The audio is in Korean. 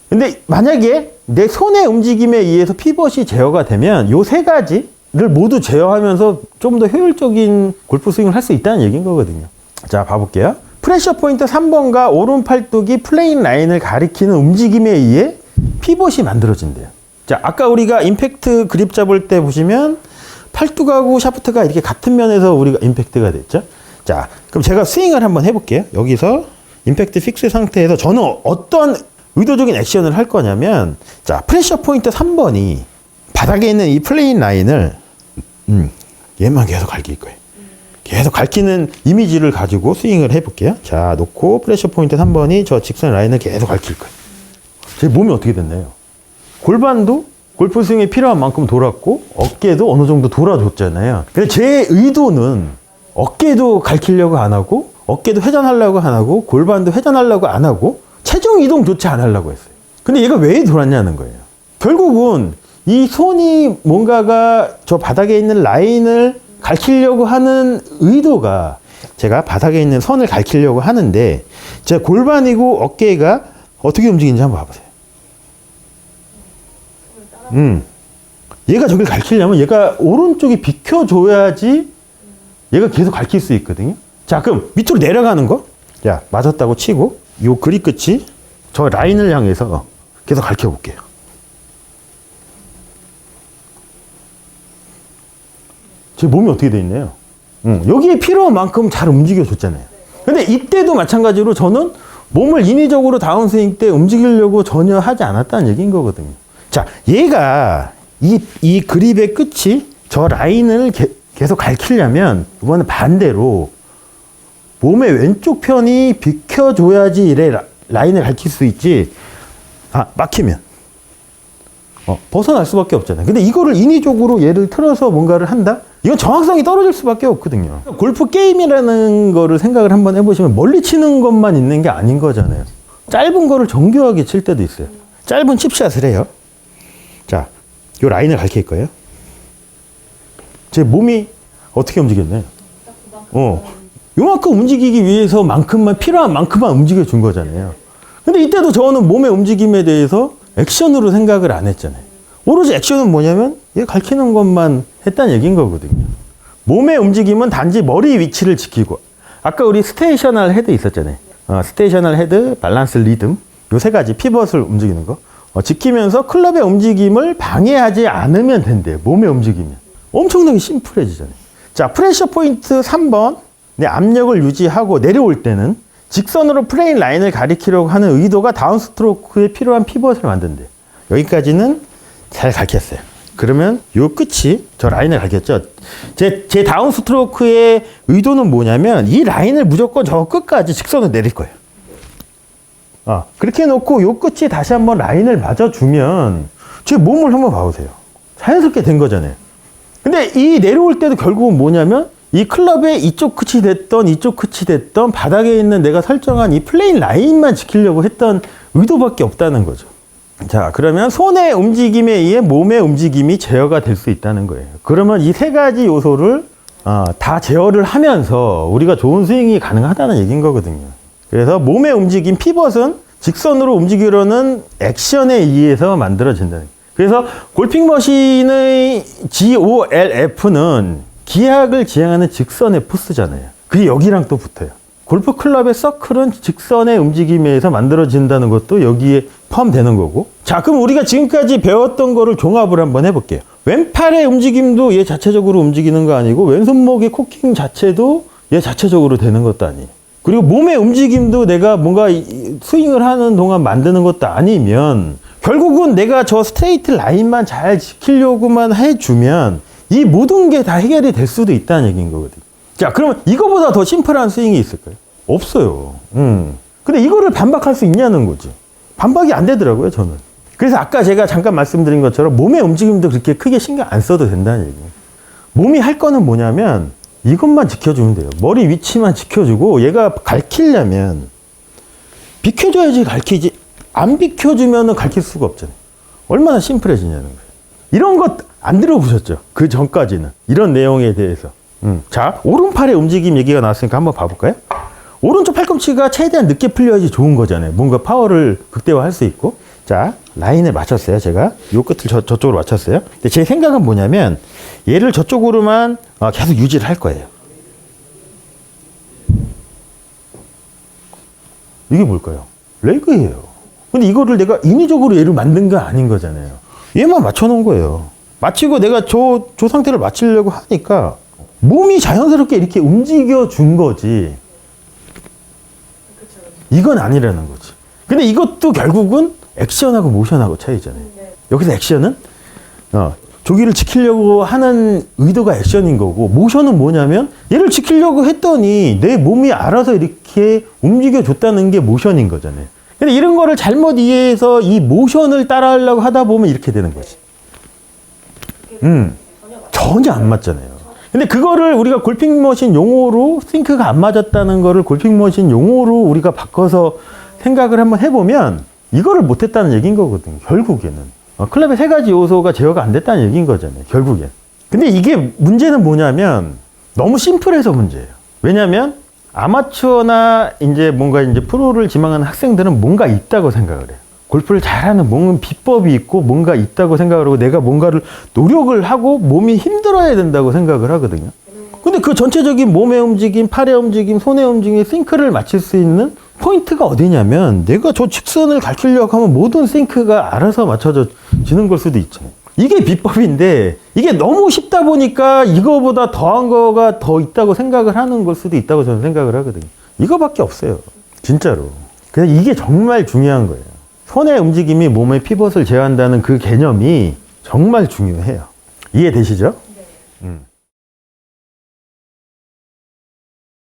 근데 만약에 내 손의 움직임에 의해서 피벗이 제어가 되면 요 세 가지를 모두 제어하면서 좀 더 효율적인 골프 스윙을 할 수 있다는 얘기인 거거든요. 자, 봐볼게요. 프레셔 포인트 3번과 오른 팔뚝이 플레인 라인을 가리키는 움직임에 의해 피벗이 만들어진대요. 자, 아까 우리가 임팩트 그립 잡을 때 보시면 팔뚝하고 샤프트가 이렇게 같은 면에서 우리가 임팩트가 됐죠. 자, 그럼 제가 스윙을 한번 해볼게요. 여기서 임팩트 픽스 상태에서 저는 어떤 의도적인 액션을 할 거냐면, 자, 프레셔 포인트 3번이 바닥에 있는 이 플레인 라인을 얘만 계속 갈길 거예요. 계속 갈키는 이미지를 가지고 스윙을 해볼게요. 자, 놓고 프레셔 포인트 3번이 저 직선 라인을 계속 갈킬 거예요. 제 몸이 어떻게 됐나요? 골반도 골프 스윙에 필요한 만큼 돌았고 어깨도 어느 정도 돌아줬잖아요. 근데 제 의도는 어깨도 갈키려고 안 하고 어깨도 회전하려고 안 하고 골반도 회전하려고 안 하고 체중 이동조차 안 하려고 했어요. 근데 얘가 왜 돌았냐는 거예요. 결국은 이 손이 뭔가가 저 바닥에 있는 라인을 갈키려고 하는 의도가, 제가 바닥에 있는 선을 갈키려고 하는데 제 골반이고 어깨가 어떻게 움직이는지 한번 봐보세요. 얘가 저길 갈키려면 얘가 오른쪽이 비켜줘야지 얘가 계속 갈킬 수 있거든요. 자, 그럼 밑으로 내려가는 거, 자, 맞았다고 치고 요 그립 끝이 저 라인을 향해서 계속 갈켜 볼게요. 제 몸이 어떻게 돼 있나요? 여기에 필요한 만큼 잘 움직여 줬잖아요. 근데 이때도 마찬가지로 저는 몸을 인위적으로 다운스윙 때 움직이려고 전혀 하지 않았다는 얘기인 거거든요. 자, 얘가 이 그립의 끝이 저 라인을 계속 갈키려면 이거는 반대로 몸의 왼쪽 편이 비켜줘야지 이래 라인을 갈킬 수 있지. 아, 막히면 벗어날 수밖에 없잖아요. 근데 이거를 인위적으로 얘를 틀어서 뭔가를 한다? 이건 정확성이 떨어질 수밖에 없거든요. 골프 게임이라는 거를 생각을 한번 해보시면 멀리 치는 것만 있는 게 아닌 거잖아요. 짧은 거를 정교하게 칠 때도 있어요. 짧은 칩샷을 해요. 자, 요 라인을 갈킬 거예요. 제 몸이 어떻게 움직였나요? 요만큼 움직이기 위해서만큼만, 필요한 만큼만 움직여 준 거잖아요. 근데 이때도 저는 몸의 움직임에 대해서 액션으로 생각을 안 했잖아요. 오로지 액션은 뭐냐면 얘 갈키는 것만 했다는 얘기인 거거든요. 몸의 움직임은 단지 머리 위치를 지키고, 아까 우리 스테이셔널 헤드 있었잖아요. 스테이셔널 헤드, 밸런스 리듬, 요 세 가지 피벗을 움직이는 거 지키면서 클럽의 움직임을 방해하지 않으면 된대요. 몸의 움직이면 엄청나게 심플해지잖아요. 자, 프레셔 포인트 3번, 내 압력을 유지하고 내려올 때는 직선으로 플레인 라인을 가리키려고 하는 의도가 다운 스트로크에 필요한 피벗을 만든대요. 여기까지는 잘 가르쳤어요. 그러면 요 끝이 저 라인을 가르쳤죠. 제 다운 스트로크의 의도는 뭐냐면 이 라인을 무조건 저 끝까지 직선으로 내릴 거예요. 그렇게 해놓고 요 끝이 다시 한번 라인을 맞아주면 제 몸을 한번 봐보세요. 자연스럽게 된 거잖아요. 근데 이 내려올 때도 결국은 뭐냐면 이 클럽의 이쪽 끝이 됐던 이쪽 끝이 됐던 바닥에 있는 내가 설정한 이 플레인 라인만 지키려고 했던 의도밖에 없다는 거죠. 자, 그러면 손의 움직임에 의해 몸의 움직임이 제어가 될 수 있다는 거예요. 그러면 이 세 가지 요소를 다 제어를 하면서 우리가 좋은 스윙이 가능하다는 얘기인 거거든요. 그래서 몸의 움직임, 피벗은 직선으로 움직이려는 액션에 의해서 만들어진다는 거예요. 그래서 골핑 머신의 GOLF는 기압을 지향하는 직선의 포스잖아요. 그게 여기랑 또 붙어요. 골프 클럽의 서클은 직선의 움직임에 의해서 만들어진다는 것도 여기에 포함되는 거고. 자, 그럼 우리가 지금까지 배웠던 거를 종합을 한번 해볼게요. 왼팔의 움직임도 얘 자체적으로 움직이는 거 아니고 왼손목의 코킹 자체도 얘 자체적으로 되는 것도 아니에요. 그리고 몸의 움직임도 내가 뭔가 스윙을 하는 동안 만드는 것도 아니면 결국은 내가 저 스트레이트 라인만 잘 지키려고만 해주면 이 모든 게 다 해결이 될 수도 있다는 얘기인 거거든요. 자, 그러면 이거보다 더 심플한 스윙이 있을까요? 없어요. 근데 이거를 반박할 수 있냐는 거죠. 반박이 안 되더라고요, 저는. 그래서 아까 제가 잠깐 말씀드린 것처럼 몸의 움직임도 그렇게 크게 신경 안 써도 된다는 얘기예요. 몸이 할 거는 뭐냐면 이것만 지켜주면 돼요. 머리 위치만 지켜주고 얘가 갈키려면 비켜줘야지 갈키지. 안 비켜주면 갈킬 수가 없잖아요. 얼마나 심플해지냐는 거예요. 이런 것 안 들어보셨죠? 그 전까지는. 이런 내용에 대해서. 자, 오른팔의 움직임 얘기가 나왔으니까 한번 봐볼까요? 오른쪽 팔꿈치가 최대한 늦게 풀려야지 좋은 거잖아요. 뭔가 파워를 극대화할 수 있고. 자, 라인을 맞췄어요. 제가 요 끝을 저쪽으로 맞췄어요. 근데 제 생각은 뭐냐면 얘를 저쪽으로만 계속 유지를 할 거예요. 이게 뭘까요? 레그예요. 근데 이거를 내가 인위적으로 얘를 만든 거 아닌 거잖아요. 얘만 맞춰놓은 거예요. 맞추고 내가 저 상태를 맞추려고 하니까 몸이 자연스럽게 이렇게 움직여 준 거지. 이건 아니라는 거지. 근데 이것도 결국은 액션하고 모션하고 차이잖아요. 여기서 액션은 조기를 지키려고 하는 의도가 액션인 거고, 모션은 뭐냐면 얘를 지키려고 했더니 내 몸이 알아서 이렇게 움직여 줬다는 게 모션인 거잖아요. 근데 이런 거를 잘못 이해해서 이 모션을 따라하려고 하다 보면 이렇게 되는 거지. 전혀 안 맞잖아요. 근데 그거를 우리가 골핑머신 용어로 싱크가 안 맞았다는 거를 골핑머신 용어로 우리가 바꿔서 생각을 한번 해보면 이거를 못했다는 얘기인 거거든요. 결국에는 클럽의 세 가지 요소가 제어가 안 됐다는 얘기인 거잖아요. 결국엔. 근데 이게 문제는 뭐냐면 너무 심플해서 문제예요. 왜냐하면 아마추어나 이제 뭔가 이제 프로를 지망하는 학생들은 뭔가 있다고 생각을 해요. 골프를 잘하는 뭔가 비법이 있고 뭔가 있다고 생각을 하고 내가 뭔가를 노력을 하고 몸이 힘들어야 된다고 생각을 하거든요. 근데 그 전체적인 몸의 움직임, 팔의 움직임, 손의 움직임, 싱크를 맞출 수 있는 포인트가 어디냐면 내가 저 직선을 가르치려고 하면 모든 싱크가 알아서 맞춰지는 걸 수도 있죠. 이게 비법인데 이게 너무 쉽다 보니까 이거보다 더한 거가 더 있다고 생각을 하는 걸 수도 있다고 저는 생각을 하거든요. 이거밖에 없어요. 진짜로. 그냥 이게 정말 중요한 거예요. 손의 움직임이 몸의 피벗을 제어한다는 그 개념이 정말 중요해요. 이해되시죠? 네.